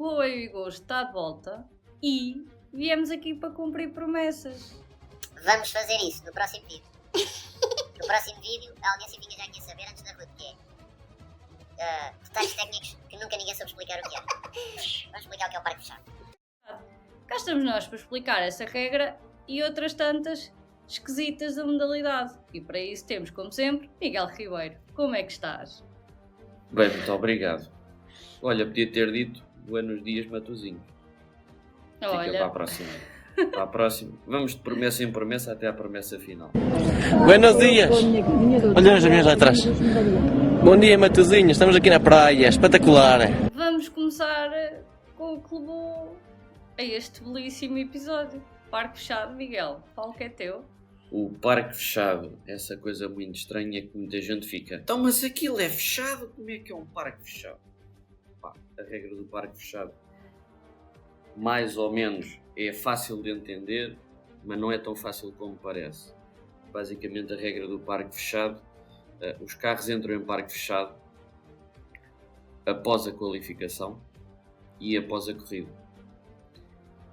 Chloe e Hugo está de volta e viemos aqui para cumprir promessas. Vamos fazer isso no próximo vídeo. No próximo vídeo, a audiência fica já aqui a saber antes da Ruth, que é detalhes técnicos que nunca ninguém soube explicar o que é. Vamos explicar o que é o parque fechado. Cá estamos nós para explicar essa regra e outras tantas esquisitas da modalidade. E para isso temos, como sempre, Miguel Ribeiro. Como é que estás? Bem, muito obrigado. Olha, podia ter dito buenos dias, Matosinhos. Fica para a próxima. Para a próxima. Vamos de promessa em promessa até à promessa final. Buenos dias! Olha as minhas lá atrás. Bom dia, Matosinhos. Estamos aqui na praia. Espetacular. Vamos começar com o que levou a este belíssimo episódio. Parque fechado, Miguel. Fala que é teu. O parque fechado, essa coisa muito estranha que muita gente fica. Então, mas aquilo é fechado? Como é que é um parque fechado? Pá, a regra do parque fechado, mais ou menos, é fácil de entender, mas não é tão fácil como parece. Basicamente, a regra do parque fechado, os carros entram em parque fechado após a qualificação e após a corrida.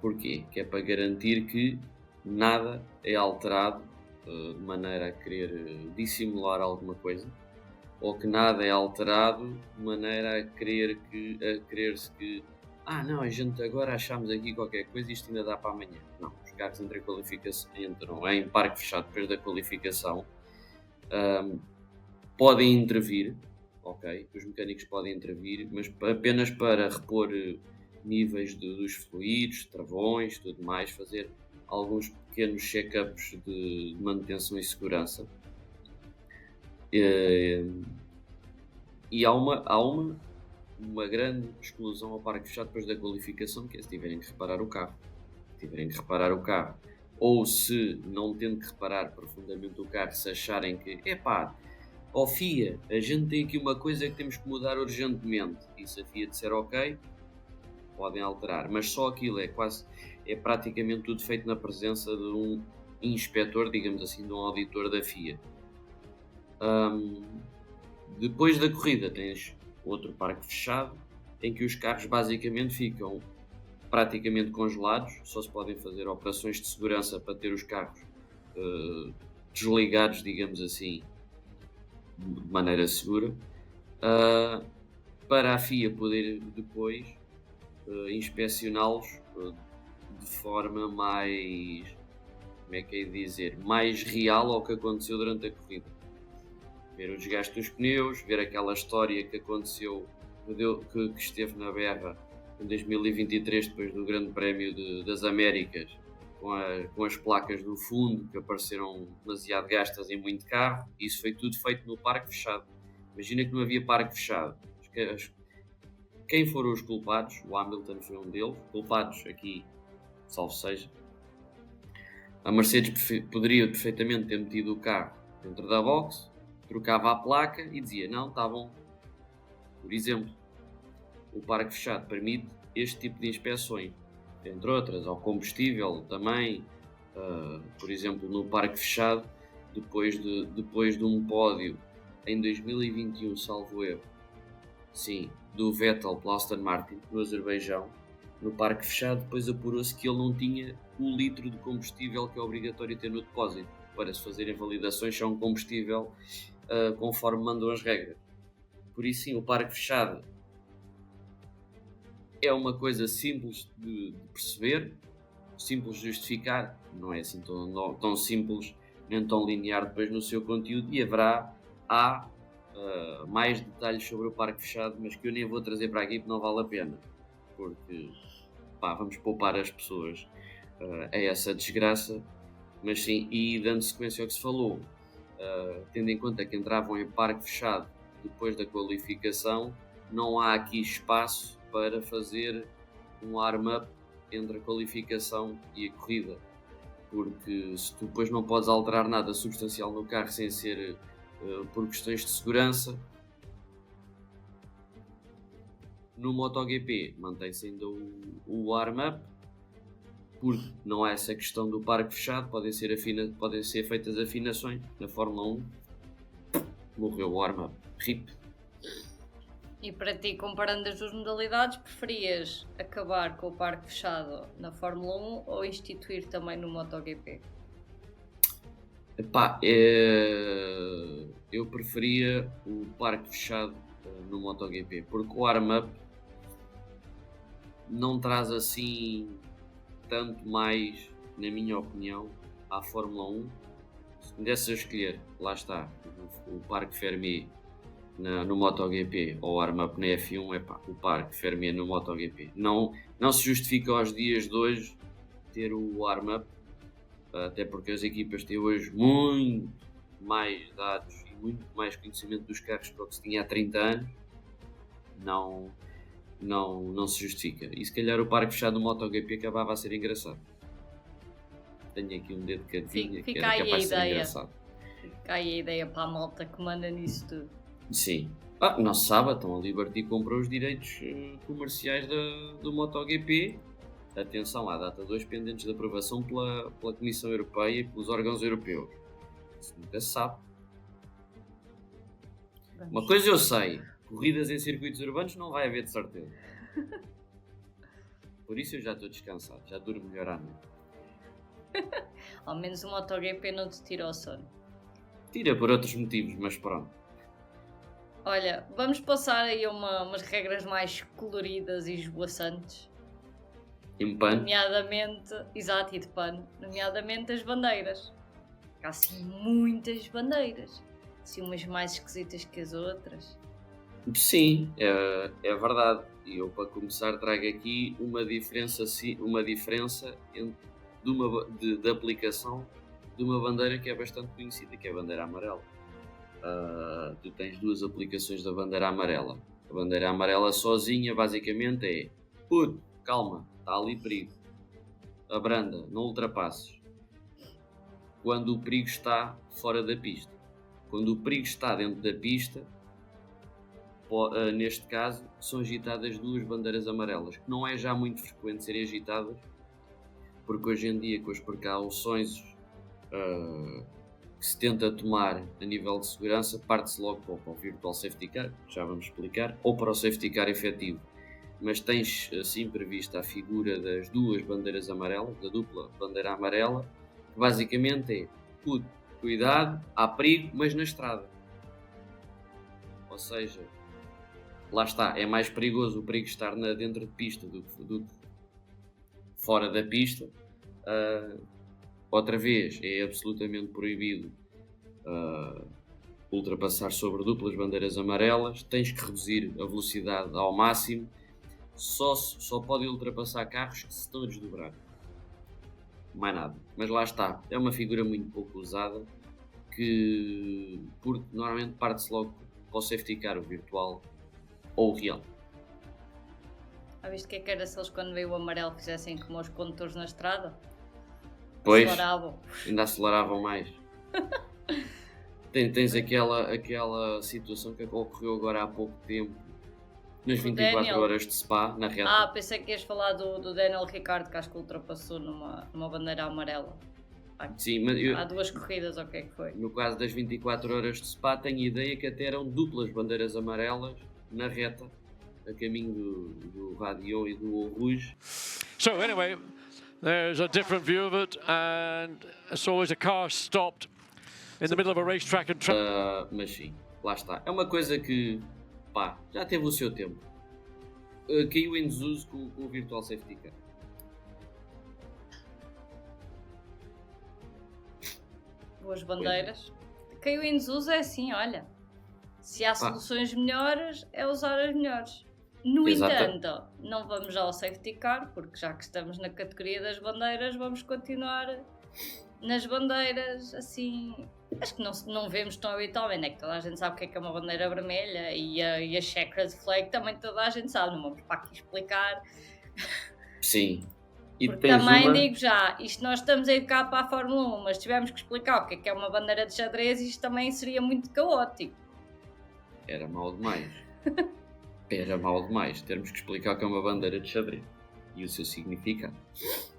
Porquê? Que é para garantir que nada é alterado de maneira a querer dissimular alguma coisa, ou que nada é alterado de maneira a querer-se que não, a gente agora achamos aqui qualquer coisa e isto ainda dá para amanhã. Não, os carros entram em parque fechado depois da qualificação, podem intervir, ok? Os mecânicos podem intervir, mas apenas para repor níveis dos fluidos, travões, tudo mais, fazer alguns pequenos check-ups de manutenção e segurança. E há uma grande exclusão ao parque fechado depois da qualificação, que é se tiverem que reparar o carro. Ou se, não tendo que reparar profundamente o carro, se acharem que, FIA, a gente tem aqui uma coisa que temos que mudar urgentemente, e se a FIA disser ok, podem alterar, mas só aquilo é praticamente tudo feito na presença de um inspetor, digamos assim, de um auditor da FIA. Depois da corrida tens outro parque fechado, em que os carros basicamente ficam praticamente congelados, só se podem fazer operações de segurança para ter os carros desligados, digamos assim, de maneira segura, para a FIA poder depois inspecioná-los de forma mais, mais real ao que aconteceu durante a corrida. Ver o desgaste dos pneus, ver aquela história que aconteceu, que esteve na berra em 2023, depois do Grande Prémio das Américas, com as placas no fundo que apareceram demasiado gastas em muito carro. Isso foi tudo feito no parque fechado. Imagina que não havia parque fechado. Quem foram os culpados? O Hamilton foi um deles. Culpados aqui, salvo seja. A Mercedes poderia perfeitamente ter metido o carro dentro da box, trocava a placa e dizia, não, está bom. Por exemplo, o parque fechado permite este tipo de inspeções, entre outras, ao combustível também. Por exemplo, no parque fechado, depois de um pódio em 2021, salvo erro, sim, do Vettel pela Aston Martin, no Azerbaijão, no parque fechado, depois apurou-se que ele não tinha o litro de combustível que é obrigatório ter no depósito, para se fazerem validações se é um combustível conforme mandam as regras. Por isso sim, o parque fechado é uma coisa simples de perceber, simples de justificar, não é assim tão simples nem tão linear depois no seu conteúdo, e há mais detalhes sobre o parque fechado, mas que eu nem vou trazer para aqui porque não vale a pena, porque vamos poupar as pessoas a essa desgraça. Mas sim, e dando sequência ao que se falou, tendo em conta que entravam em parque fechado depois da qualificação, não há aqui espaço para fazer um arm-up entre a qualificação e a corrida, porque se tu depois não podes alterar nada substancial no carro sem ser por questões de segurança, no MotoGP mantém-se ainda o arm-up, porque não há essa questão do parque fechado, podem ser feitas afinações. Na Fórmula 1 morreu o arm-up, RIP. E para ti, comparando as duas modalidades, preferias acabar com o parque fechado na Fórmula 1 ou instituir também no MotoGP? Epá, eu preferia o parque fechado no MotoGP, porque o arm-up não traz assim tanto mais, na minha opinião, à Fórmula 1. Se me desse a escolher, lá está, o Parque Fermé no MotoGP ou o arm-up na F1, o Parque Fermé no MotoGP. Não se justifica aos dias de hoje ter o arm-up, até porque as equipas têm hoje muito mais dados e muito mais conhecimento dos carros do que se tinha há 30 anos. Não se justifica. E se calhar o parque fechado no MotoGP acabava a ser engraçado. Tenho aqui um dedo de adivinha que era capaz de ser engraçado. Fica aí a ideia para a malta que manda nisso tudo. Sim. Não se sabe, então a Liberty comprou os direitos comerciais do MotoGP. Atenção, à data 2 pendentes de aprovação pela Comissão Europeia e pelos órgãos europeus. Isso nunca se sabe. Uma coisa eu sei, corridas em circuitos urbanos não vai haver de certeza. Por isso eu já estou descansado, já durmo melhor à noite. Ao menos o MotoGP não te tira o sono. Tira por outros motivos, mas pronto. Olha, vamos passar aí umas regras mais coloridas e esvoaçantes. Em pano. Nomeadamente, exato, e de pano, nomeadamente as bandeiras. Há assim muitas bandeiras, assim umas mais esquisitas que as outras. Sim, é verdade. E eu, para começar, trago aqui uma diferença de aplicação de uma bandeira que é bastante conhecida, que é a bandeira amarela. Tu tens duas aplicações da bandeira amarela. A bandeira amarela sozinha, basicamente, é puto, calma, está ali perigo, abranda, não ultrapasses. Quando o perigo está fora da pista. Quando o perigo está dentro da pista, neste caso, são agitadas duas bandeiras amarelas, que não é já muito frequente serem agitadas, porque hoje em dia, com as precauções que se tenta tomar a nível de segurança, parte-se logo para o Virtual Safety Car, já vamos explicar, ou para o Safety Car efetivo. Mas tens assim prevista a figura das duas bandeiras amarelas, da dupla bandeira amarela, que basicamente é cuidado, há perigo, mas na estrada. Ou seja, lá está, é mais perigoso o perigo estar dentro de pista do que fora da pista. Outra vez, é absolutamente proibido ultrapassar sobre duplas bandeiras amarelas, tens que reduzir a velocidade ao máximo, só pode ultrapassar carros que se estão a desdobrar. Mais nada. Mas lá está, é uma figura muito pouco usada, porque normalmente parte-se logo para o safety car, o virtual ou o real. Já viste o que era se eles, quando veio o amarelo, fizessem como os condutores na estrada? Pois, aceleravam. Ainda aceleravam mais. Tens aquela situação que ocorreu agora há pouco tempo, nas 24 Daniel. horas de Spa, na reta. Pensei que ias falar do Daniel Ricciardo, que acho que ultrapassou numa bandeira amarela. Sim, mas Há duas corridas, ou o que é que foi? no caso das 24 horas de Spa, tenho ideia que até eram duplas bandeiras amarelas na reta, a caminho do Radio e do Rouge. So anyway, there's a different view of it, and so as a car stopped in the middle of a racetrack and Mas sim, lá está. É uma coisa que, já teve o seu tempo. Caiu em desuso com o Virtual Safety Car. Boas bandeiras. Caiu em desuso é assim, olha. Se há soluções melhores, é usar as melhores. No entanto, não vamos ao safety car, porque já que estamos na categoria das bandeiras, vamos continuar nas bandeiras, assim... Acho que não vemos tão habitualmente, é que toda a gente sabe o que é uma bandeira vermelha e a checkered flag também toda a gente sabe, não vamos para aqui explicar. Sim. E porque também digo já, isto nós estamos a educar para a Fórmula 1, mas tivemos que explicar o que é uma bandeira de xadrez, isto também seria muito caótico. Era mau demais. Era mau demais termos que explicar o que é uma bandeira de xadrez e o seu significado.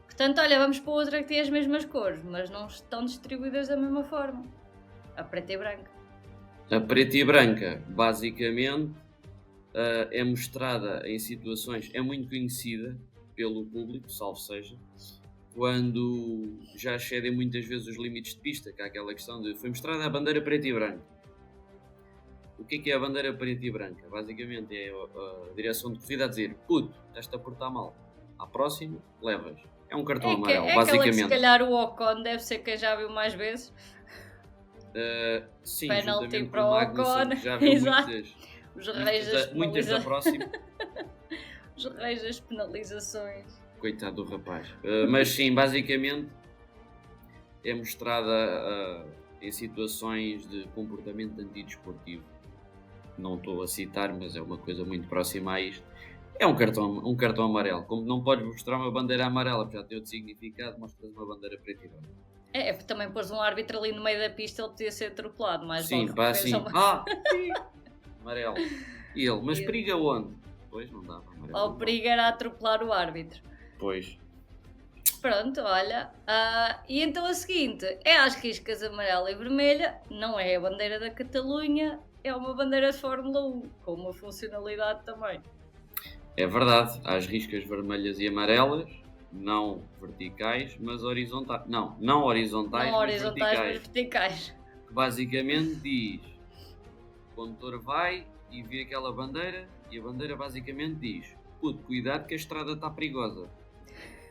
Portanto, olha, vamos para outra que tem as mesmas cores, mas não estão distribuídas da mesma forma. A preta e branca. A preta e branca, basicamente, é mostrada em situações, é muito conhecida pelo público, salvo seja, quando já excedem muitas vezes os limites de pista, que há aquela questão de foi mostrada a bandeira preta e branca. O que é a bandeira preta e branca? Basicamente é a direção de corrida a dizer: puto, estás-te a portar mal, à próxima levas. É um cartão amarelo, basicamente. Que se calhar o Ocon deve ser quem já viu mais vezes. Sim, penalty juntamente para com o o Magnussen, Ocon. já viu Exato. muitas da próxima. Os reis das penalizações. Coitado do rapaz. Mas sim, basicamente é mostrada em situações de comportamento antidesportivo. Não estou a citar, mas é uma coisa muito próxima a isto. É um cartão amarelo. Como não podes mostrar uma bandeira amarela, porque já tem outro significado, mostras uma bandeira preta e branca. Porque também pôs um árbitro ali no meio da pista, ele podia ser atropelado. Mas sim, pá, assim. Amarelo. E ele, mas periga onde? Pois, não dá. Ou periga era atropelar o árbitro. Pois. Pronto, olha. E então a seguinte, é às riscas amarela e vermelha, não é a bandeira da Catalunha, é uma bandeira de Fórmula 1, com uma funcionalidade também. É verdade, há as riscas vermelhas e amarelas, não verticais, mas horizontais. Não horizontais, mas verticais. Que basicamente diz, o condutor vai e vê aquela bandeira, e a bandeira basicamente diz: puto, cuidado que a estrada está perigosa.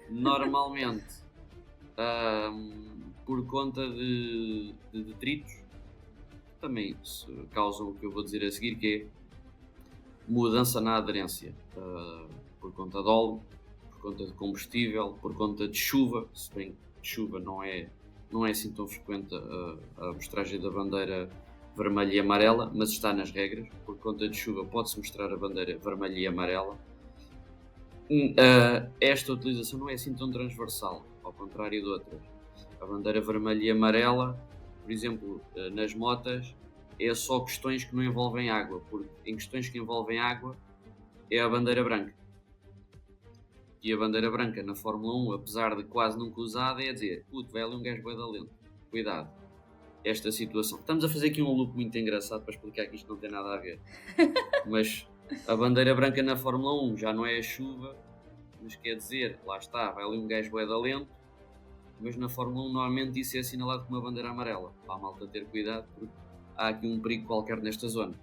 Normalmente, por conta de detritos, também causam o que eu vou dizer a seguir, que é mudança na aderência, por conta de óleo, por conta de combustível, por conta de chuva, se bem que chuva não é assim tão frequente a mostragem da bandeira vermelha e amarela, mas está nas regras. Por conta de chuva pode-se mostrar a bandeira vermelha e amarela. Esta utilização não é assim tão transversal, ao contrário de outras. A bandeira vermelha e amarela, por exemplo, nas motas, é só questões que não envolvem água, porque em questões que envolvem água é a bandeira branca. E a bandeira branca na Fórmula 1, apesar de quase nunca usada, é dizer: puto, vai ali um gajo bué da lento, cuidado. Esta situação. Estamos a fazer aqui um loop muito engraçado para explicar que isto não tem nada a ver. Mas a bandeira branca na Fórmula 1 já não é a chuva, mas quer dizer, lá está, vai ali um gajo bué da lento, mas na Fórmula 1 normalmente isso é assinalado com uma bandeira amarela, para a malta ter cuidado, porque há aqui um perigo qualquer nesta zona.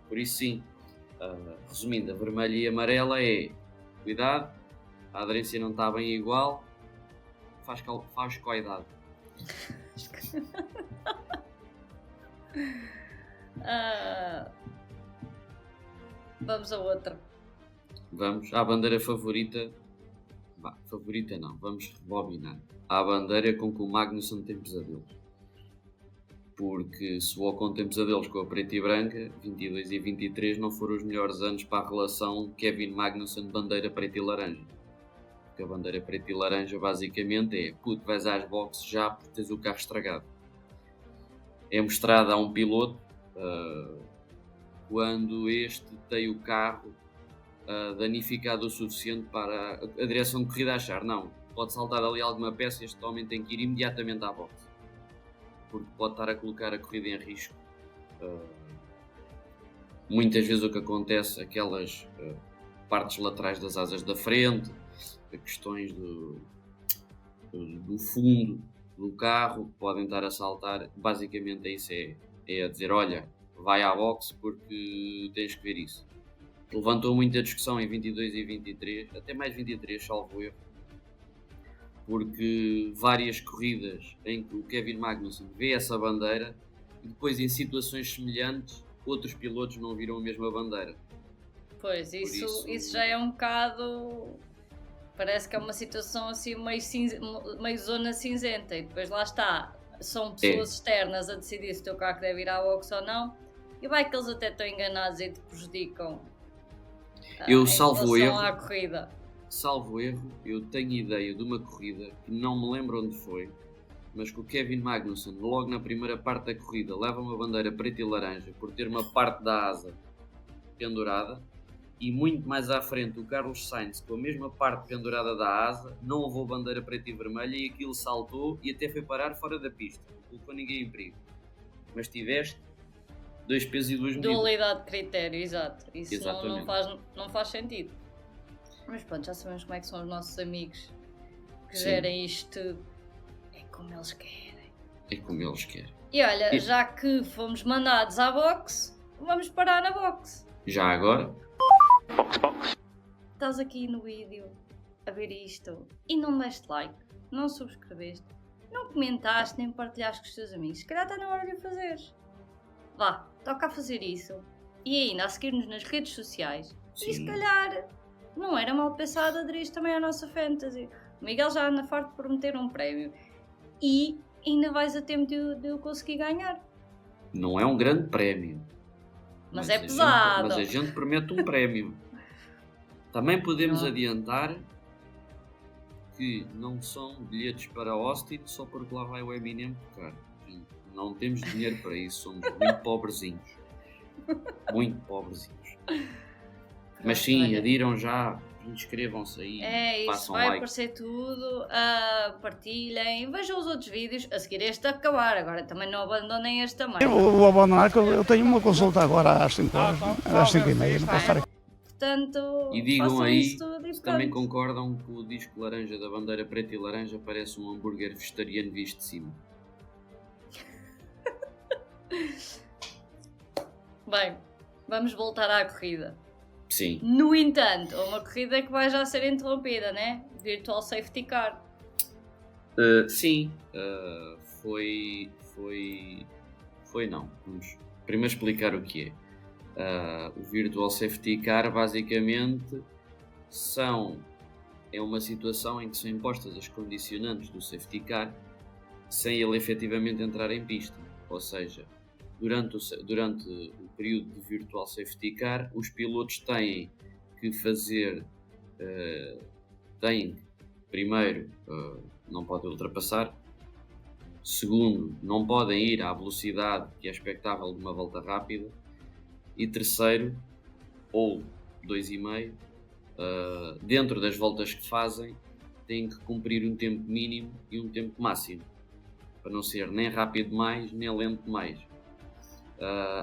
Por isso sim, resumindo, a vermelha e a amarela é cuidado, a aderência não está bem igual, faz cuidado. Vamos a outra. Vamos à bandeira favorita. Favorita não, vamos rebobinar. À bandeira com que o Magnussen tem pesadelos. Porque se o Ocon tem pesadelos com a preta e branca, 22 e 23 não foram os melhores anos para a relação Kevin Magnussen bandeira preta e laranja. Porque a bandeira preta e laranja basicamente é: puto, vais às boxes já porque tens o carro estragado. É mostrada a um piloto quando este tem o carro danificado o suficiente para a direção de corrida achar: não, pode saltar ali alguma peça, este homem tem que ir imediatamente à boxe, porque pode estar a colocar a corrida em risco. Muitas vezes o que acontece, aquelas partes laterais das asas da frente, questões do fundo do carro, podem estar a saltar. Basicamente é isso, é a dizer: olha, vai à boxe porque tens que ver isso. Levantou muita discussão em 22 e 23, até mais 23, salvo erro, porque várias corridas em que o Kevin Magnussen vê essa bandeira e depois em situações semelhantes outros pilotos não viram a mesma bandeira. Pois, isso já é um bocado... Parece que é uma situação assim meio zona cinzenta, e depois lá está, são pessoas externas a decidir se o teu carro deve ir à boxe ou não, e vai que eles até estão enganados e te prejudicam salvo erro, à corrida. Salvo erro, eu tenho ideia de uma corrida que não me lembro onde foi, mas que o Kevin Magnussen, logo na primeira parte da corrida, leva uma bandeira preta e laranja por ter uma parte da asa pendurada, e muito mais à frente o Carlos Sainz, com a mesma parte pendurada da asa, não levou bandeira preta e vermelha e aquilo saltou e até foi parar fora da pista, não colocou ninguém em perigo. Mas tiveste dois pesos e duas medidas. Dualidade de critério, exato. Isso Exatamente. não faz sentido. Mas pronto, já sabemos como é que são os nossos amigos que Sim. gerem isto tudo. É como eles querem. É como eles querem. E olha, E- já que fomos mandados à boxe, vamos parar na boxe. Já agora, Estás aqui no vídeo a ver isto e não deste like, não subscreveste, não comentaste nem partilhaste com os teus amigos. Se calhar está na hora de o fazeres. Vá, toca a fazer isso. E ainda a seguir-nos nas redes sociais. E se sim, calhar não era mal pensado aderir também à nossa fantasy. O Miguel já anda farto de prometer um prémio. E ainda vais a tempo de eu conseguir ganhar. não é um grande prémio. Mas é a gente- pesado. mas a gente promete um prémio. Também podemos Não. adiantar que não são bilhetes para Austin só porque lá vai o Eminem tocar. Gente, não temos dinheiro para isso, somos muito pobrezinhos. Muito pobrezinhos. Mas sim, Olha, adiram já, inscrevam-se aí, é isso, façam vai like. aparecer tudo, partilhem, vejam os outros vídeos, a seguir este a acabar, agora também não abandonem este também. Eu vou abandonar, que eu tenho uma consulta agora às 5 horas, às 5h30, não posso estar aqui. Portanto, E digam façam aí isso tudo e se também pronto. concordam que o disco laranja da bandeira preta e laranja parece um hambúrguer vegetariano visto de cima. Bem, vamos voltar à corrida. Sim. No entanto, uma corrida que vai já ser interrompida, né? Virtual Safety Car. Sim, foi não. Vamos primeiro explicar o que é. O Virtual Safety Car basicamente é uma situação em que são impostas as condicionantes do Safety Car sem ele efetivamente entrar em pista. Ou seja, durante o período de Virtual Safety Car, os pilotos têm que fazer, primeiro, não podem ultrapassar, segundo, não podem ir à velocidade que é expectável de uma volta rápida, e terceiro, ou 2,5, dentro das voltas que fazem, têm que cumprir um tempo mínimo e um tempo máximo, para não ser nem rápido demais, nem lento demais.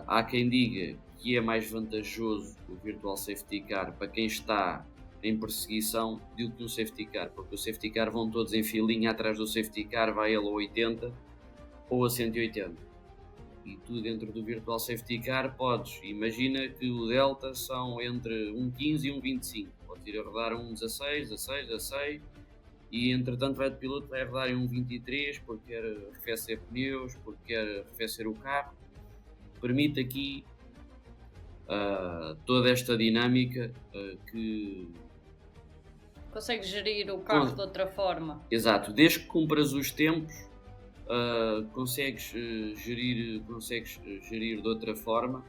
Há quem diga que é mais vantajoso o Virtual Safety Car para quem está em perseguição do que um Safety Car, porque o Safety Car vão todos em filinha atrás do Safety Car, vai ele a 80 ou a 180. E tu dentro do Virtual Safety Car imagina que o Delta são entre 1,15 e 1,25, podes ir a rodar 1,16, e entretanto o piloto vai a rodar em 1,23 porque quer arrefecer pneus, porque quer arrefecer o carro. Permite aqui toda esta dinâmica que... Consegues gerir o carro de outra forma. Exato, desde que cumpras os tempos, consegues gerir de outra forma.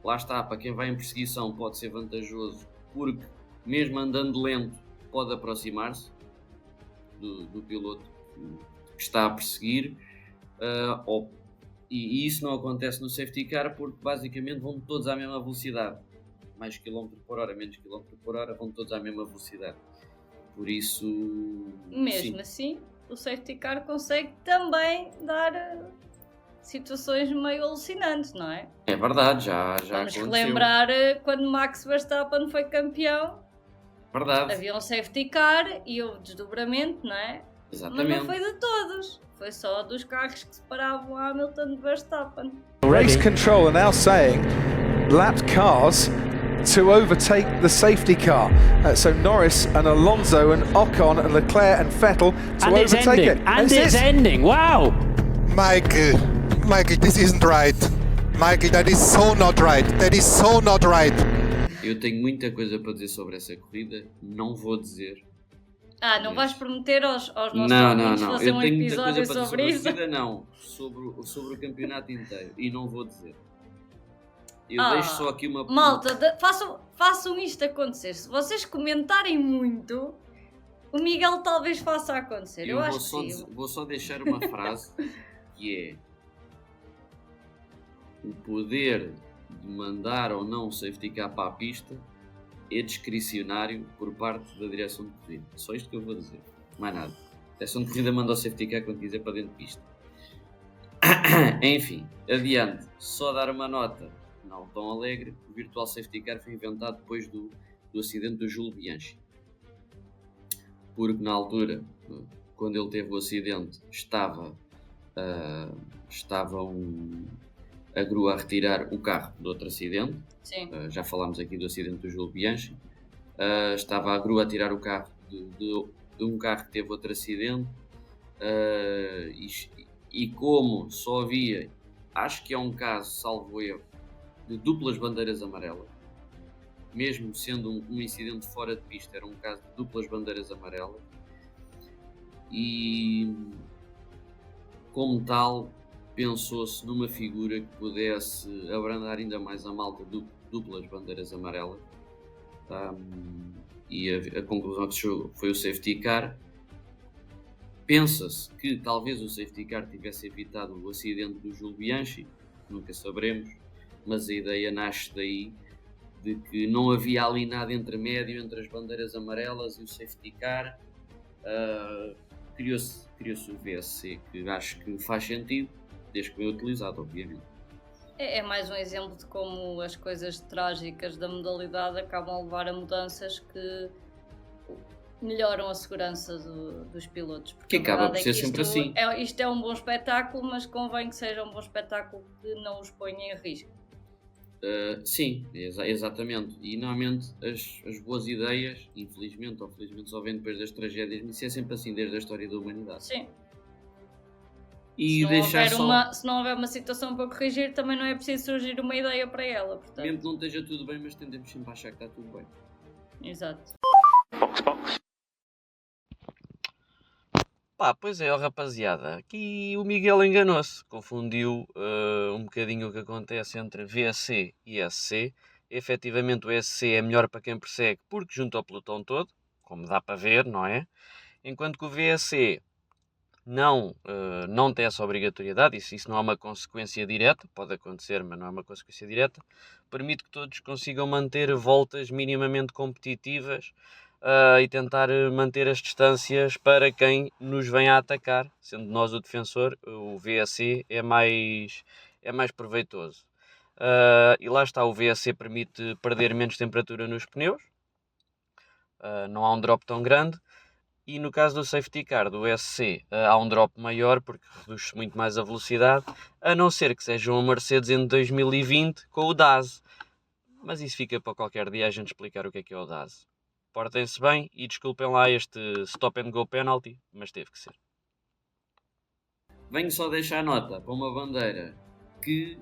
Lá está, para quem vai em perseguição pode ser vantajoso, porque mesmo andando lento pode aproximar-se do piloto que está a perseguir, e isso não acontece no Safety Car porque basicamente vão todos à mesma velocidade, mais quilómetro por hora, menos quilómetro por hora, vão todos à mesma velocidade. Por isso, Mesmo assim, o Safety Car consegue também dar situações meio alucinantes, não é? é verdade, já Vamos aconteceu. relembrar quando Max Verstappen foi campeão, Verdade, havia um Safety Car e houve desdobramento, não é? Mas exatamente. não foi de todos, foi só dos carros que separavam Hamilton de Verstappen. Race control are now saying lapped cars to overtake the safety car. So Norris and Alonso and Ocon and Leclerc and Vettel to And it's overtake ending. it. And This it's is- ending. Wow. Michael, this isn't right. Michael, that is so not right. That is so not right. Eu tenho muita coisa para dizer sobre essa corrida, não vou dizer. Não vais prometer aos nossos Não. ouvintes fazer Eu um tenho muita episódio coisa para dizer sobre a isso? corrida, não. Sobre o campeonato inteiro. E não vou dizer. Eu deixo só aqui uma... Malta, façam isto acontecer. Se vocês comentarem muito, o Miguel talvez faça acontecer. Eu acho que sim. Vou só deixar uma frase que é: o poder de mandar ou não o safety car para a pista é discricionário por parte da direção de corrida. Só isto que eu vou dizer, mais nada. A direção de corrida manda o safety car quando quiser para dentro de pista. Enfim, adiante. Só dar uma nota não tão alegre. O Virtual Safety Car foi inventado depois do acidente do Jules Bianchi. Porque na altura, quando ele teve o acidente, estavam a grua a retirar o carro do outro acidente. Sim. Já falámos aqui do acidente do Jules Bianchi. Estava a grua a tirar o carro de um carro que teve outro acidente. E como só havia, acho que é um caso, salvo erro, de duplas bandeiras amarelas, mesmo sendo um incidente fora de pista, era um caso de duplas bandeiras amarelas, e como tal pensou-se numa figura que pudesse abrandar ainda mais a malta de duplas bandeiras amarelas, e a conclusão que chegou foi o safety car. Pensa-se que talvez o safety car tivesse evitado o acidente do Jules Bianchi, nunca saberemos, mas a ideia nasce daí, de que não havia ali nada intermédio entre as bandeiras amarelas e o safety car. Criou-se o VSC, que acho que faz sentido, desde que foi utilizado, obviamente. É mais um exemplo de como as coisas trágicas da modalidade acabam a levar a mudanças que melhoram a segurança dos pilotos. Porque acaba por ser sempre assim. Isto é um bom espetáculo, mas convém que seja um bom espetáculo que não os ponha em risco. Sim, exatamente. E normalmente as boas ideias, infelizmente ou felizmente, só vêm depois das tragédias, mas isso é sempre assim desde a história da humanidade. Sim. E se não houver uma situação para corrigir, também não é preciso surgir uma ideia para ela. Portanto. Mesmo que não esteja tudo bem, mas tendemos sempre a achar que está tudo bem. Exato. Pois é, rapaziada, aqui o Miguel enganou-se, confundiu um bocadinho o que acontece entre VSC e SC. Efetivamente o SC é melhor para quem persegue porque junta o pelotão todo, como dá para ver, não é? Enquanto que o VSC não tem essa obrigatoriedade, isso não é uma consequência direta, pode acontecer, mas não é uma consequência direta, permite que todos consigam manter voltas minimamente competitivas e tentar manter as distâncias para quem nos vem a atacar, sendo nós o defensor, o VSC é mais proveitoso. E lá está, o VSC permite perder menos temperatura nos pneus, não há um drop tão grande, e no caso do safety car do SC há um drop maior porque reduz muito mais a velocidade, a não ser que seja uma Mercedes em 2020 com o DAS, mas isso fica para qualquer dia a gente explicar o que é o DAS. Portem-se bem e desculpem lá este stop and go penalty, mas teve que ser. Venho só deixar nota para uma bandeira que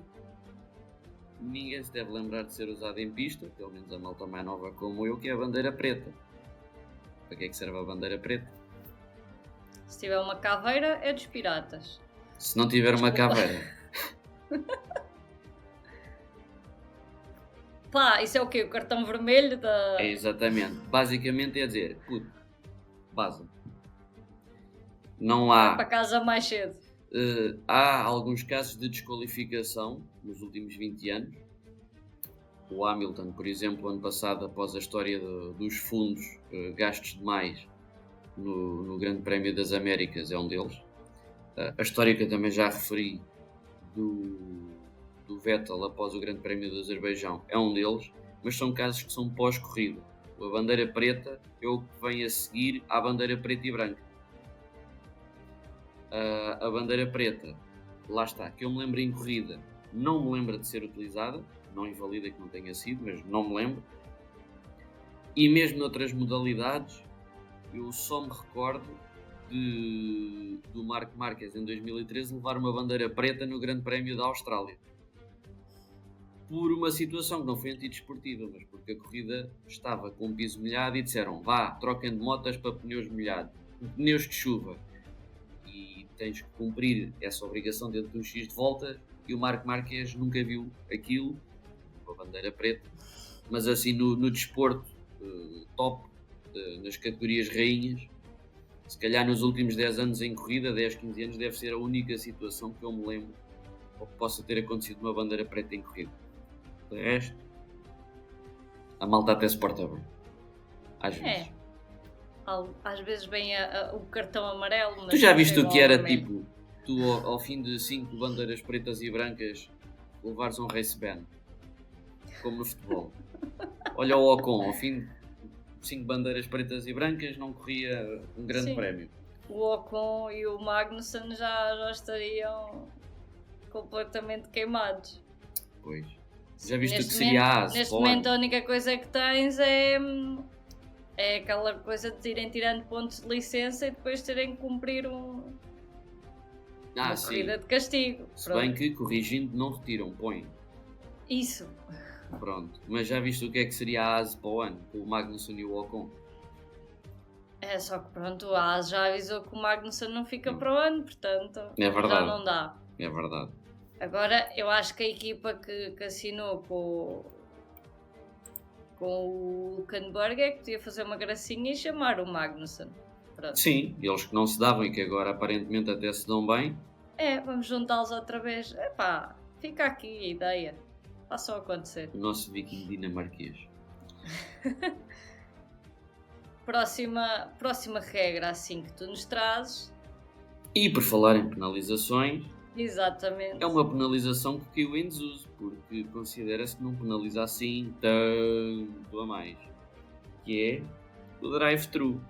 ninguém se deve lembrar de ser usada em pista, pelo menos a malta mais nova como eu, que é a bandeira preta. Para que é que serve a bandeira preta? Se tiver uma caveira, é dos piratas. Se não tiver uma caveira... Isso é o quê? O cartão vermelho da... É exatamente. Basicamente é dizer, vaza. Não há... Para casa mais cedo. Há alguns casos de desqualificação nos últimos 20 anos. O Hamilton, por exemplo, ano passado, após a história dos fundos gastos demais no Grande Prémio das Américas, é um deles. A história que eu também já referi do Vettel após o Grande Prémio do Azerbaijão é um deles, mas são casos que são pós-corrida. A bandeira preta é o que vem a seguir à bandeira preta e branca. A bandeira preta, lá está, que eu me lembro em corrida, não me lembro de ser utilizada, não invalida que não tenha sido, mas não me lembro. E mesmo noutras modalidades, eu só me recordo do Marc Márquez em 2013 levar uma bandeira preta no Grande Prémio da Austrália. Por uma situação que não foi antidesportiva, mas porque a corrida estava com um piso molhado e disseram, troquem de motas para pneus molhados, pneus de chuva. E tens que cumprir essa obrigação dentro de um X de volta, e o Marc Márquez nunca viu aquilo, com a bandeira preta, mas assim no desporto top, nas categorias rainhas, se calhar nos últimos 10 anos em corrida, 10, 15 anos, deve ser a única situação que eu me lembro ou que possa ter acontecido uma bandeira preta em corrida. De resto, a malta até se porta bem. Às vezes. Às vezes vem o cartão amarelo. Mas tu já viste o que era tipo tu ao fim de 5 bandeiras pretas e brancas levares um race ban, como no futebol. Olha o Ocon, ao fim de 5 bandeiras pretas e brancas não corria um grande Sim. prémio. O Ocon e o Magnussen já estariam completamente queimados. Pois. Já viste o que Neste seria a AS? Neste para o ano? momento a única coisa que tens é aquela coisa de irem tirando pontos de licença e depois terem que cumprir uma Sim. corrida de castigo. Se bem que, corrigindo, não retiram, põem. Isso. Pronto. Mas já viste o que é que seria a AS para o ano? Com o Magnussen e o Ocon? É só que pronto, a AS já avisou que o Magnussen não fica para o ano, portanto É verdade. já não dá. É verdade. Agora, eu acho que a equipa que assinou com o Hülkenberg é que podia fazer uma gracinha e chamar o Magnussen. Pronto. Sim, eles que não se davam e que agora aparentemente até se dão bem. Vamos juntá-los outra vez. Epá, fica aqui a ideia. Façam acontecer. O nosso viking dinamarquês. Próxima regra assim que tu nos trazes. E por falar em penalizações, Exatamente. é uma penalização que caiu em desuso, porque considera-se que não penaliza assim tanto a mais, que é o drive-thru.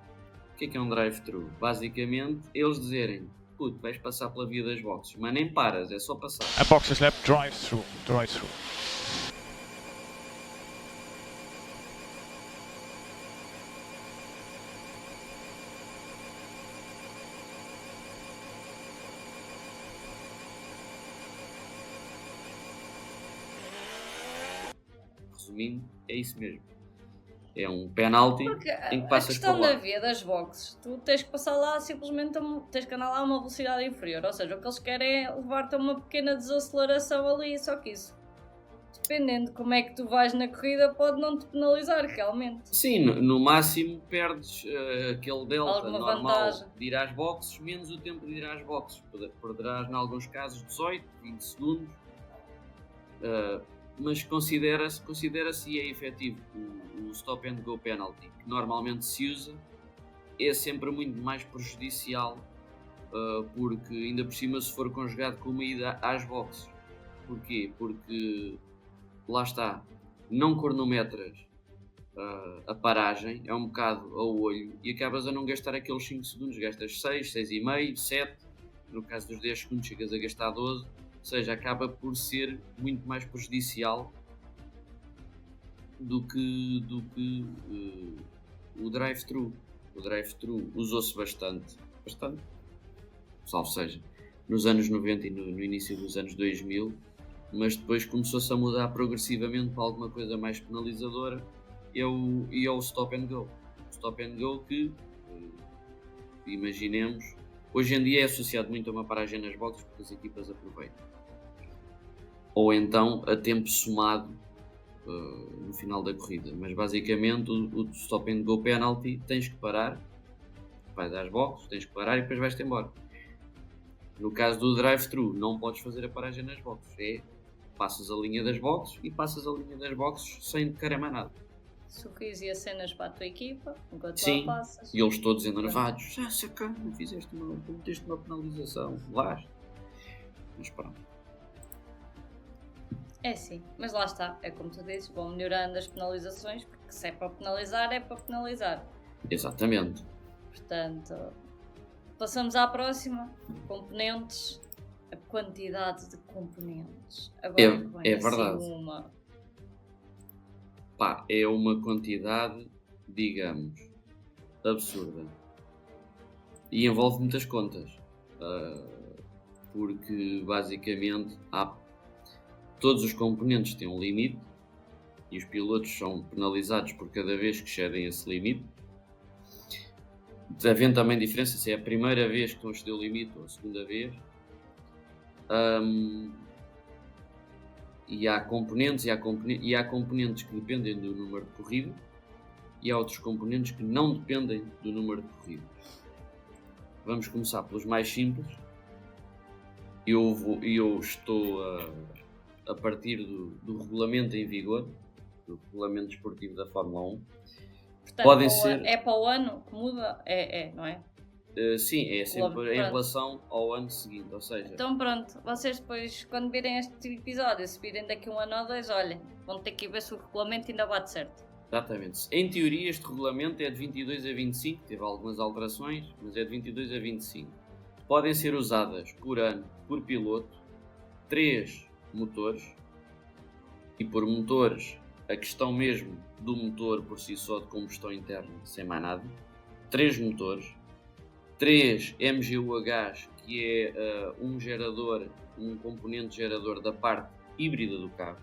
O que é um drive-thru? Basicamente, eles dizerem, puto, vais passar pela via das boxes, mas nem paras, é só passar. A boxes lap, drive-through. Resumindo, é isso mesmo. É um penalty Porque em que a passas por questão da lá. via das boxes, tu tens que passar lá simplesmente, tens que andar lá a uma velocidade inferior, ou seja, o que eles querem é levar-te a uma pequena desaceleração ali, só que isso, dependendo de como é que tu vais na corrida, pode não te penalizar realmente. Sim, no máximo perdes aquele delta Alguma normal vantagem. de ir às boxes, menos o tempo de ir às boxes. Perderás, em alguns casos, 18, 20 segundos. Mas considera-se e é efetivo o stop and go penalty, que normalmente se usa, é sempre muito mais prejudicial, porque ainda por cima se for conjugado com uma ida às boxes. Porquê? Porque, lá está, não cronometras a paragem, é um bocado ao olho, e acabas a não gastar aqueles 5 segundos, gastas 6, 6,5, 7, no caso dos 10 segundos chegas a gastar 12, ou seja, acaba por ser muito mais prejudicial do que o drive-thru. O drive-thru usou-se bastante, salvo seja, nos anos 90 e no início dos anos 2000, mas depois começou-se a mudar progressivamente para alguma coisa mais penalizadora, e é o stop and go. O stop and go que, imaginemos, hoje em dia é associado muito a uma paragem nas boxes porque as equipas aproveitam. Ou então a tempo somado no final da corrida. Mas basicamente o stop and go penalty tens que parar, vais às boxes, tens que parar e depois vais-te embora. No caso do drive-thru não podes fazer a paragem nas boxes, passas a linha das boxes e passas a linha das boxes sem tocar mais nada. Sorriso e acenas para a tua equipa enquanto Sim, lá passas. e eles todos enervados. Já sacana, meteste uma penalização, lá. Mas pronto. É sim, mas lá está, é como tu dizes, vão melhorando as penalizações, porque se é para penalizar, é para penalizar. Exatamente. Portanto, passamos à próxima. Componentes, a quantidade de componentes. Agora É que vem assim verdade. É uma quantidade, digamos, absurda. E envolve muitas contas. Porque basicamente todos os componentes têm um limite e os pilotos são penalizados por cada vez que excedem esse limite. Havendo também diferença se é a primeira vez que estão a exceder o limite ou a segunda vez. E há componentes que dependem do número de corrida e há outros componentes que não dependem do número de corrida. Vamos começar pelos mais simples. Eu estou a partir do regulamento em vigor, do regulamento desportivo da Fórmula 1. Portanto, Podem ser... é para o ano que muda? Não é? Sim, é sempre Pronto. em relação ao ano seguinte, ou seja... Então pronto, vocês depois, quando virem este episódio, se virem daqui 1 ano ou 2, olhem, vão ter que ver se o regulamento ainda bate certo. Exatamente. Em teoria, este regulamento é de 22 a 25, teve algumas alterações, mas é de 22 a 25. Podem ser usadas por ano, por piloto, 3 motores, e por motores, a questão mesmo do motor por si só de combustão interna, sem mais nada, 3 motores, 3 MGU a gás, que é um gerador, um componente gerador da parte híbrida do carro,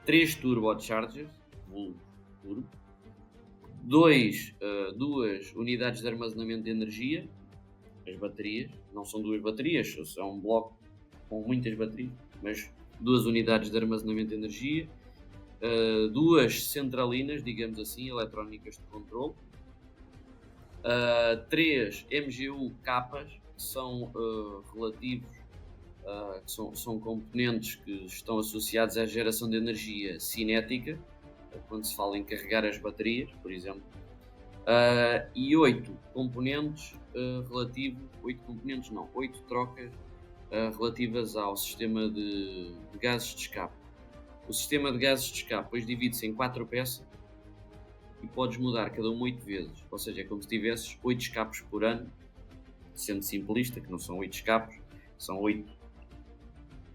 3 turbochargers, turbo, 2 unidades de armazenamento de energia, as baterias, não são 2 baterias, são um bloco com muitas baterias, mas 2 unidades de armazenamento de energia, 2 centralinas, digamos assim, eletrónicas de controle, 3 MGU capas, que são relativos, são componentes que estão associados à geração de energia cinética, quando se fala em carregar as baterias, por exemplo, e 8 componentes 8 trocas relativas ao sistema de gases de escape. O sistema de gases de escape depois divide-se em 4 peças e podes mudar cada uma 8 vezes, ou seja, é como se tivesses 8 escapes por ano, sendo simplista, que não são 8 escapes, são 8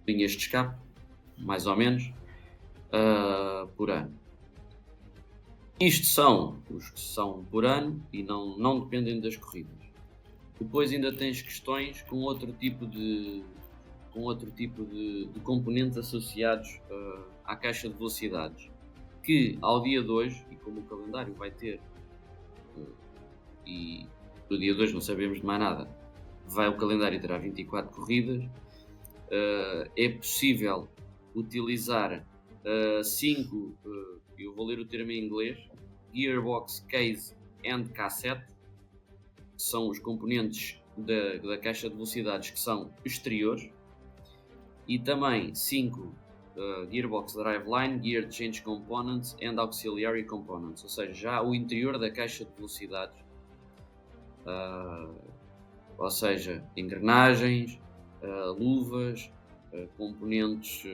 linhas de escape, mais ou menos, por ano. Isto são os que são por ano e não dependem das corridas. Depois ainda tens questões com outro tipo de componentes associados à caixa de velocidades, que ao dia de hoje, e como o calendário vai ter, e do dia de hoje não sabemos de mais nada, o calendário terá 24 corridas, é possível utilizar 5, eu vou ler o termo em inglês, gearbox, case and cassette, que são os componentes da caixa de velocidades que são exteriores, e também 5 gearbox driveline, gear change components and auxiliary components, ou seja, já o interior da caixa de velocidades, ou seja, engrenagens, luvas, componentes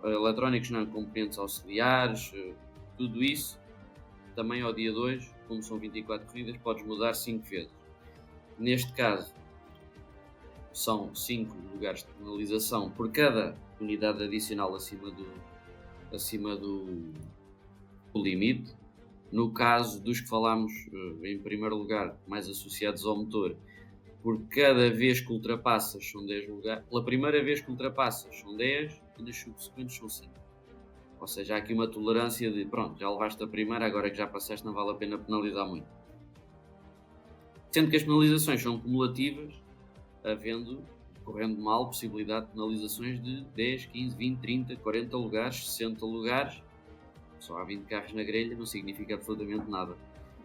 eletrónicos, não, componentes auxiliares, tudo isso. Também ao dia de hoje, como são 24 corridas, podes mudar 5 vezes. Neste caso, são 5 lugares de penalização por cada unidade adicional acima do limite. No caso dos que falámos em primeiro lugar, mais associados ao motor, por cada vez que ultrapassas são 10 lugares. Pela primeira vez que ultrapassas são 10 e nas subsequentes são 5. Ou seja, há aqui uma tolerância de pronto, já levaste a primeira, agora que já passaste não vale a pena penalizar muito. Sendo que as penalizações são cumulativas, correndo mal, possibilidade de penalizações de 10, 15, 20, 30, 40 lugares, 60 lugares. Só há 20 carros na grelha, não significa absolutamente nada.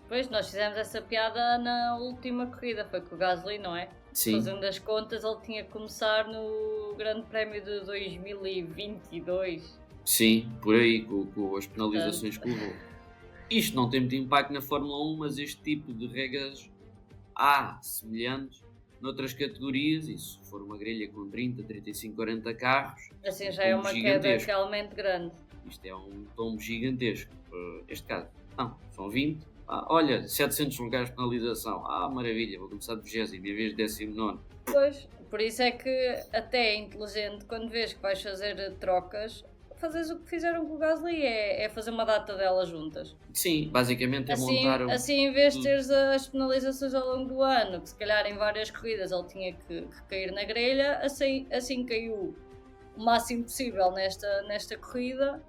Pois, nós fizemos essa piada na última corrida, foi com o Gasly, não é? Sim. Fazendo as contas, ele tinha que começar no Grande Prémio de 2022. Sim, por aí, com as penalizações que levou. Isto não tem muito impacto na Fórmula 1, mas este tipo de regras há semelhantes noutras categorias, e se for uma grelha com 30, 35, 40 carros... Assim já é uma queda realmente grande. Isto é um tombo gigantesco. Este caso, não, são 20. Olha, 700 lugares de penalização. Maravilha, vou começar de 20º em vez de 19º. Pois, por isso é que até é inteligente quando vês que vais fazer trocas, fazeres o que fizeram com o Gasly, é fazer uma data delas juntas. Sim, basicamente é montar... Assim, em vez de teres as penalizações ao longo do ano, que se calhar em várias corridas ele tinha que cair na grelha, assim caiu o máximo possível nesta corrida,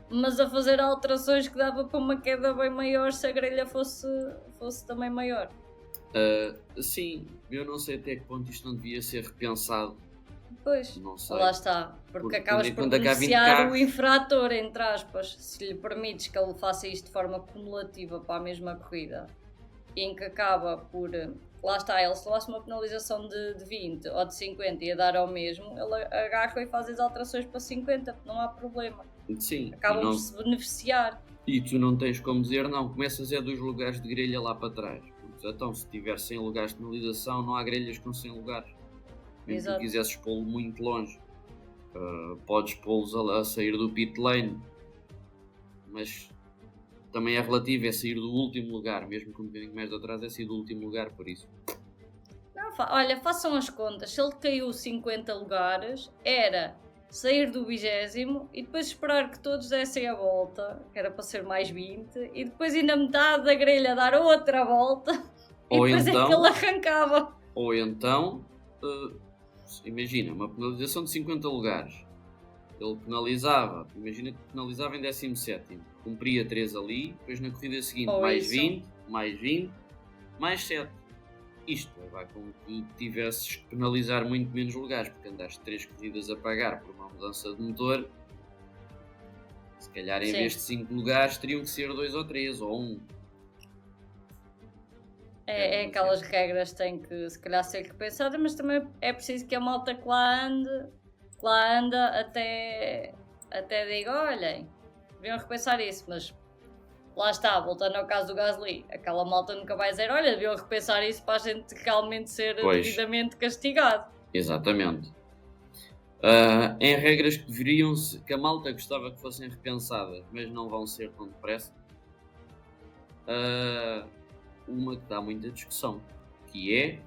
mas a fazer alterações que dava para uma queda bem maior se a grelha fosse também maior. Sim, eu não sei até que ponto isto não devia ser repensado. Pois, não sei. Lá está, porque acabas por beneficiar o infrator, entre aspas, se lhe permites que ele faça isto de forma cumulativa para a mesma corrida, em que acaba por, lá está, ele se levasse uma penalização de 20 ou de 50 e a dar ao mesmo, ele agarra e faz as alterações para 50, não há problema. Sim. Acabam por se beneficiar. E tu não tens como dizer, não, começas dos lugares de grelha lá para trás. então se tiver 100 lugares de penalização, não há grelhas com 100 lugares. Mesmo que Exato. tu quisesses pô-lo muito longe, podes pô-los a sair do pit lane, mas também é relativo, é sair do último lugar, mesmo que um bocadinho mais de atrás é sair do último lugar, por isso. Não, olha, façam as contas. Se ele caiu 50 lugares, era sair do 20º e depois esperar que todos dessem a volta, que era para ser mais 20, e depois ir na metade da grelha dar outra volta, Ou e depois então- é que ele arrancava. Ou então, imagina, uma penalização de 50 lugares. Ele penalizava, imagina que penalizava em 17º, cumpria 3 ali, depois na corrida seguinte Ou mais isso. 20, mais 20, mais 7. Isto vai com que tivesses que penalizar muito menos lugares, porque andaste 3 corridas a pagar por uma mudança de motor. Se calhar em Sim. vez de 5 lugares teriam que ser 2 ou 3 ou 1. É aquelas regras que têm que se calhar ser repensadas, mas também é preciso que a malta que lá anda até diga, olhem, deviam repensar isso, mas lá está, voltando ao caso do Gasly, aquela malta nunca vai dizer, olha, deviam repensar isso para a gente realmente ser Pois. devidamente castigado. Exatamente. Em regras que que a malta gostava que fossem repensadas, mas não vão ser tão depressa. Uma que dá muita discussão, que é...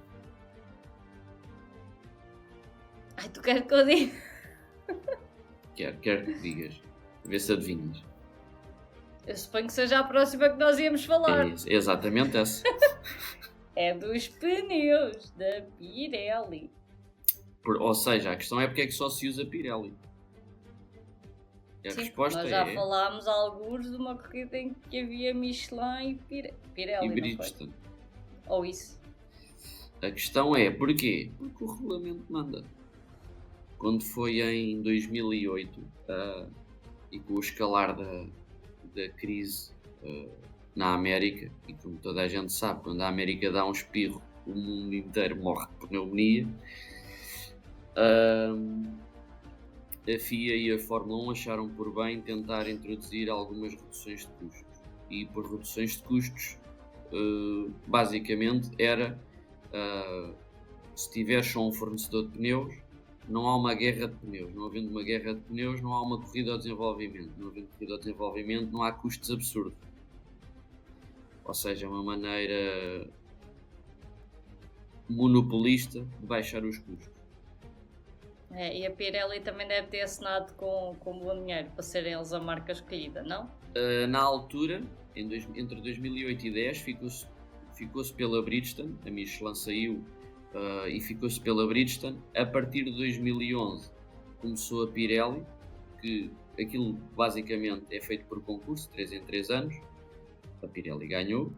Ai, tu queres que eu diga? Quero que digas, vê se adivinhas. Eu suponho que seja a próxima que nós íamos falar. É exatamente essa. É dos pneus da Pirelli. Ou seja, a questão é porque é que só se usa Pirelli. A Sim, resposta nós já é falámos alguns de uma corrida em que havia Michelin e Pirelli, não foi? Bridgestone. Ou isso. A questão é porquê? Porque o regulamento manda. Quando foi em 2008 e com o escalar da crise na América, e como toda a gente sabe, quando a América dá um espirro, o mundo inteiro morre de pneumonia. A FIA e a Fórmula 1 acharam por bem tentar introduzir algumas reduções de custos. E por reduções de custos, basicamente era se tiveres só um fornecedor de pneus, não há uma guerra de pneus. Não havendo uma guerra de pneus, não há uma corrida ao desenvolvimento. Não havendo corrida ao desenvolvimento, não há custos absurdos. Ou seja, uma maneira monopolista de baixar os custos. E a Pirelli também deve ter assinado com bom dinheiro para serem eles a marca escolhida, não? Na altura, entre 2008 e 2010, ficou-se pela Bridgestone. A Michelin saiu e ficou-se pela Bridgestone. A partir de 2011 começou a Pirelli, que aquilo basicamente é feito por concurso, 3 em 3 anos. A Pirelli ganhou.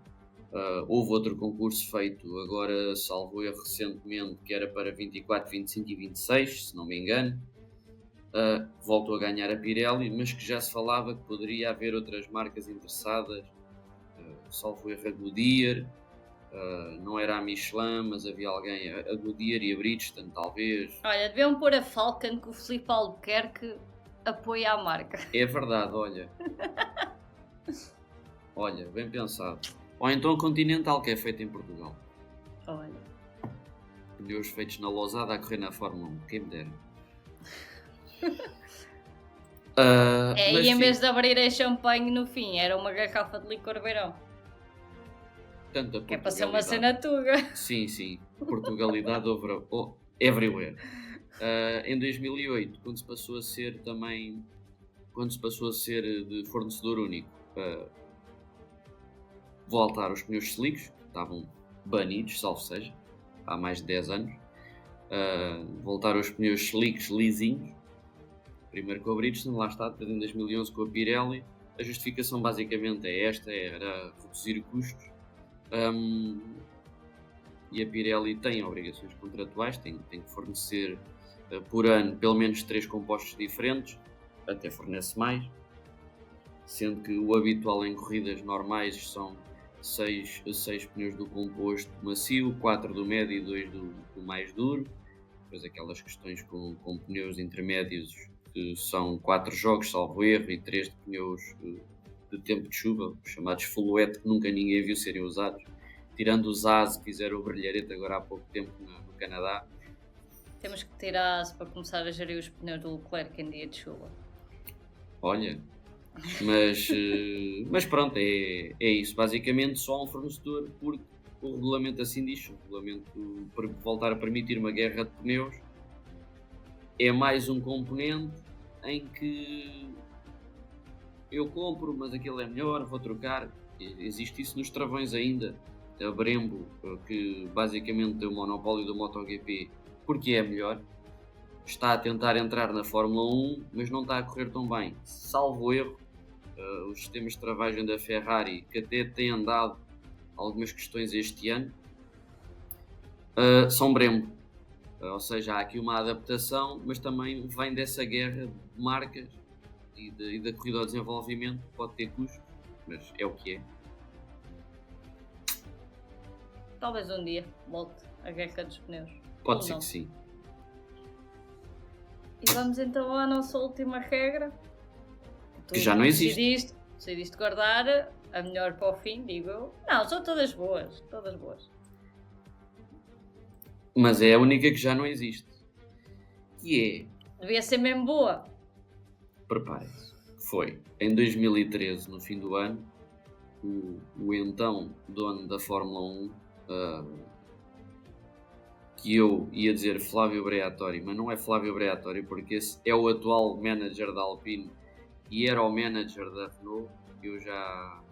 Houve outro concurso feito agora, salvo erro, recentemente, que era para 24, 25 e 26, se não me engano. Voltou a ganhar a Pirelli, mas que já se falava que poderia haver outras marcas interessadas, salvo erro a Goodyear, não era a Michelin, mas havia alguém, a Goodyear e a Bridgestone talvez. Olha, deviam pôr a Falcon, que o Filipe Albuquerque apoia a marca. É verdade, olha. Olha, bem pensado. Ou então a Continental, que é feita em Portugal. Olha. Pneus feitos na Lousada a correr na Fórmula 1, quem me dera. E em vez de abrirem champanhe no fim, era uma garrafa de licor beirão. Que é para ser uma cena tuga. Sim. Portugalidade everywhere. Em 2008, quando se passou a ser de fornecedor único, voltaram os pneus slicks, que estavam banidos, salvo seja, há mais de 10 anos. Voltaram os pneus slicks lisinhos, primeiro com a Bridgestone, lá está, depois em 2011 com a Pirelli. A justificação basicamente é esta, era reduzir custos. E a Pirelli tem obrigações contratuais, tem que fornecer por ano pelo menos 3 compostos diferentes, até fornece mais, sendo que o habitual em corridas normais são 6 pneus do composto macio, 4 do médio e 2 do mais duro. Depois aquelas questões com pneus intermédios, que são 4 jogos, salvo erro, e 3 de pneus de tempo de chuva, os chamados full wet, que nunca ninguém viu serem usados, tirando os Zaz que fizeram o brilharete agora há pouco tempo no Canadá. Temos que tirar para começar a gerir os pneus do Leclerc em dia de chuva. Olha, mas pronto, é isso. Basicamente só há um fornecedor, porque o regulamento assim diz. O regulamento, para voltar a permitir uma guerra de pneus, é mais um componente em que eu compro, mas aquele é melhor, vou trocar. Existe isso nos travões ainda. A Brembo, que basicamente tem o monopólio do MotoGP, porque é melhor, está a tentar entrar na Fórmula 1, mas não está a correr tão bem. Salvo erro, os sistemas de travagem da Ferrari, que até têm andado algumas questões este ano, são Brembo. Ou seja, há aqui uma adaptação, mas também vem dessa guerra de marcas e da corrida ao desenvolvimento. Pode ter custos, mas é o que é. Talvez um dia volte a guerra dos pneus. Pode ser que sim. E vamos então à nossa última regra. Que já não existe. Decidiste guardar a melhor para o fim, digo eu. Não, são todas boas. Todas boas. Mas é a única que já não existe. Que é... Devia ser mesmo boa. Preparem-se. Foi em 2013, no fim do ano, o então dono da Fórmula 1, que eu ia dizer Flávio Briatore, mas não é Flávio Briatore, porque esse é o atual manager da Alpine e era o manager da Renault. Eu já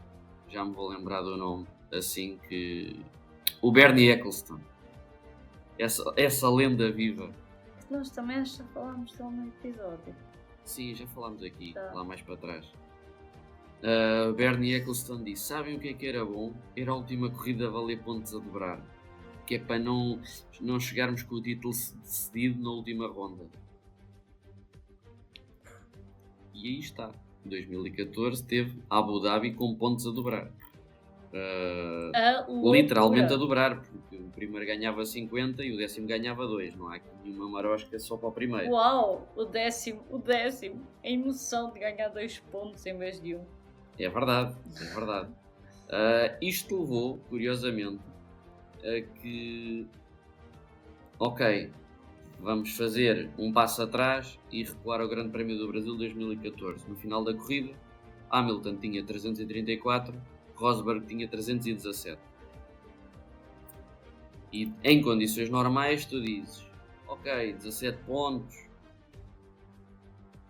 me vou lembrar do nome, assim que... O Bernie Ecclestone. Essa lenda viva. Nós também já falámos dele no episódio. Sim, já falámos aqui, Tá. lá mais para trás. Bernie Ecclestone disse: sabem o que é que era bom? Era a última corrida a valer pontos a dobrar. Que é para não chegarmos com o título decidido na última ronda. E aí está. Em 2014 teve Abu Dhabi com pontos a dobrar. Literalmente a dobrar, porque o primeiro ganhava 50 e o décimo ganhava 2. Não há aqui nenhuma marosca só para o primeiro. Uau! O décimo! A emoção de ganhar 2 pontos em vez de 1. É verdade. Isto levou, curiosamente, a que... Ok, vamos fazer um passo atrás e recuar ao Grande Prémio do Brasil 2014. No final da corrida, Hamilton tinha 334, Rosberg tinha 317. E em condições normais tu dizes: ok, 17 pontos,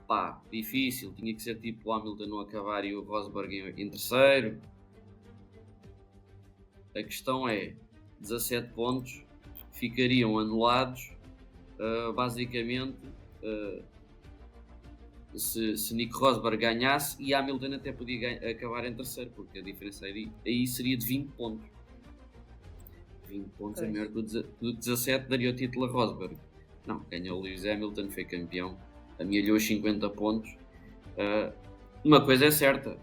pá, difícil, tinha que ser tipo o Hamilton não acabar e o Rosberg em terceiro. A questão é, 17 pontos ficariam anulados, basicamente, se Nico Rosberg ganhasse, e Hamilton até podia acabar em terceiro, porque a diferença aí seria de 20 pontos. 20 pontos é maior que o 17, daria o título a Rosberg. Não, ganhou o Lewis Hamilton, foi campeão, amealhou os 50 pontos. Uma coisa é certa,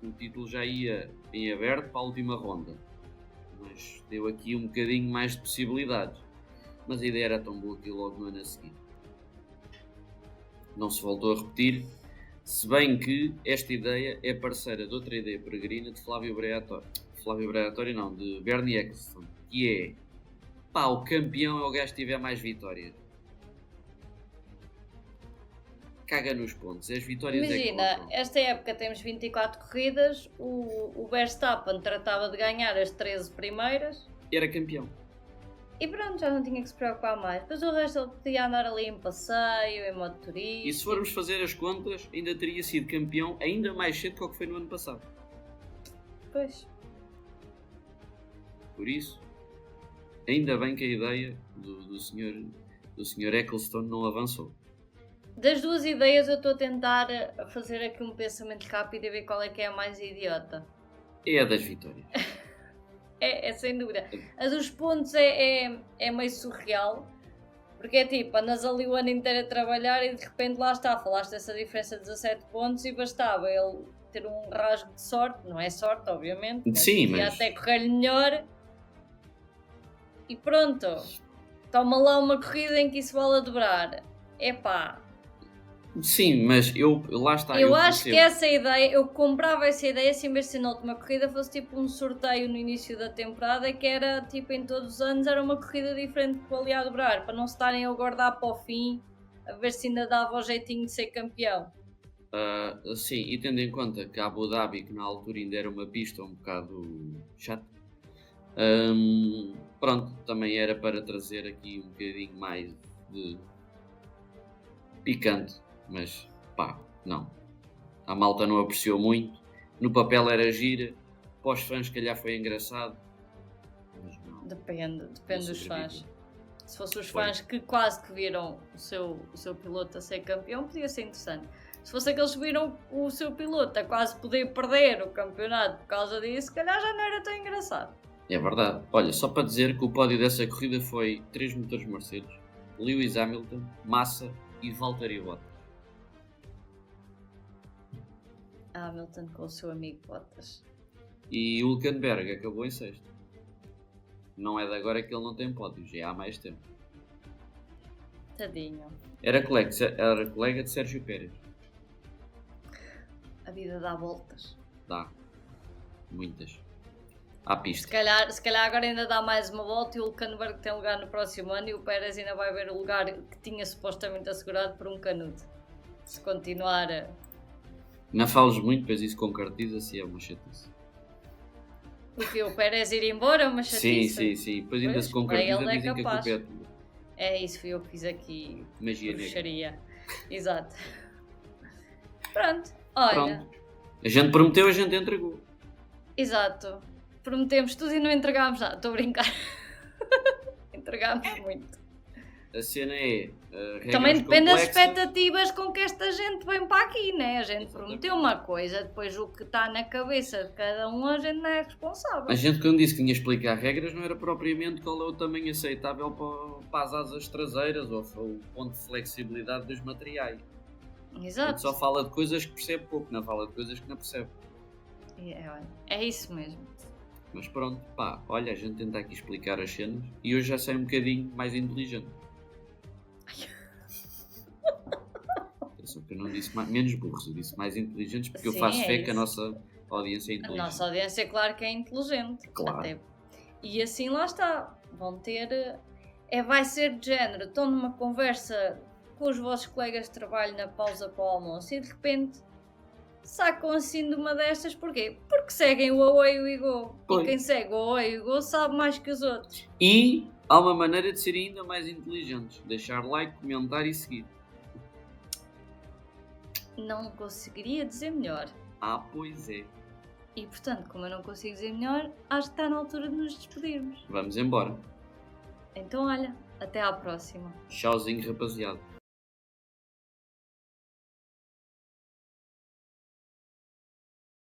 o título já ia em aberto para a última ronda, mas deu aqui um bocadinho mais de possibilidades. Mas a ideia era tão boa que logo no ano a seguir não se voltou a repetir, se bem que esta ideia é parceira de outra ideia peregrina de Flávio Briatore não, de Bernie Ecclestone, que é, pá, o campeão é o gajo que tiver mais vitórias. Caga nos pontos, as vitórias. Imagina, é que contam. esta época temos 24 corridas, o Verstappen tratava de ganhar as 13 primeiras. Era campeão. E pronto, já não tinha que se preocupar mais. Depois o resto ele podia andar ali em passeio, em modo turístico. E se formos fazer as contas, ainda teria sido campeão ainda mais cedo do que foi no ano passado. Pois. Por isso, ainda bem que a ideia do senhor Ecclestone não avançou. Das duas ideias eu estou a tentar fazer aqui um pensamento rápido e ver qual é que é a mais idiota. É a das vitórias. É sem dúvida. A dos pontos é meio surreal, porque é tipo, andas ali o ano inteiro a trabalhar e de repente lá está, falaste dessa diferença de 17 pontos e bastava ele ter um rasgo de sorte, não é sorte obviamente, mas sim, ia mas... até correr-lhe melhor e pronto, toma lá uma corrida em que isso vale a dobrar. Epá, Sim, mas lá está. Eu acho que percebo. essa ideia, eu comprava essa ideia se em vez de ser na última corrida fosse tipo um sorteio no início da temporada, que era tipo em todos os anos era uma corrida diferente que valia a dobrar, para não se estarem a guardar para o fim, a ver se ainda dava o jeitinho de ser campeão. Sim, e tendo em conta que a Abu Dhabi, que na altura ainda era uma pista um bocado chata, pronto, também era para trazer aqui um bocadinho mais de picante, mas pá, não. A malta não apreciou muito. No papel era gira, para os fãs, se calhar foi engraçado, mas não. Depende dos fãs. Se fossem os Foi. fãs que quase que viram o seu piloto a ser campeão, podia ser interessante. Se fosse aqueles que viram o seu piloto a quase poder perder o campeonato por causa disso, se calhar já não era tão engraçado. É verdade. Olha, só para dizer que o pódio dessa corrida foi 3 motores Mercedes, Lewis Hamilton, Massa e Valtteri Bottas. Hamilton com o seu amigo Bottas. E Hülkenberg acabou em sexto. Não é de agora que ele não tem pódios, já há mais tempo. Tadinho. Era colega de Sérgio Pérez. A vida dá voltas. Dá. Muitas. À Se pista. calhar agora ainda dá mais uma volta e o Hülkenberg tem lugar no próximo ano e o Pérez ainda vai ver o lugar que tinha supostamente assegurado por um canudo. Se continuar a... Não fales muito, pois isso concretiza-se e é uma chatice. Porque o Pérez ir embora é uma chatice. Sim. Depois ainda Pois, se para concretiza, ele é dizem que a capaz. culpa é tua. É isso, fui eu que fiz aqui Magia negra. bruxaria. Exato. Pronto, olha. Pronto. A gente prometeu, a gente entregou. Exato. Prometemos tudo e não entregámos nada. Estou a brincar. Entregámos muito. A cena é... Também regras depende das complexas. expectativas com que esta gente vem para aqui, né? A gente Exatamente. prometeu uma coisa, depois o que está na cabeça de cada um, a gente não é responsável. A gente, quando disse que tinha explicar regras, não era propriamente qual é o tamanho aceitável para as asas traseiras ou o ponto de flexibilidade dos materiais. A gente Exato. só fala de coisas que percebe pouco, não fala de coisas que não percebe. É isso mesmo. Mas pronto, pá, olha, a gente tenta aqui explicar as cenas e hoje já sai um bocadinho mais inteligente. Atenção que eu não disse menos burros, eu disse mais inteligentes porque eu Sim, faço é fé que a isso. nossa audiência é A inteligente. nossa audiência, claro que é inteligente. Claro. Até. E assim lá está. Vão ter. Vai ser de género. Estão numa conversa com os vossos colegas de trabalho na pausa para o almoço e de repente sacam assim de uma destas. Porquê? Porque seguem o Away We Go. Pois. E quem segue o Away We Go sabe mais que os outros. E há uma maneira de serem ainda mais inteligentes: deixar like, comentar e seguir. Não conseguiria dizer melhor. Ah, pois é. E portanto, como eu não consigo dizer melhor, acho que está na altura de nos despedirmos. Vamos embora. Então olha, até à próxima. Tchauzinho, rapaziada.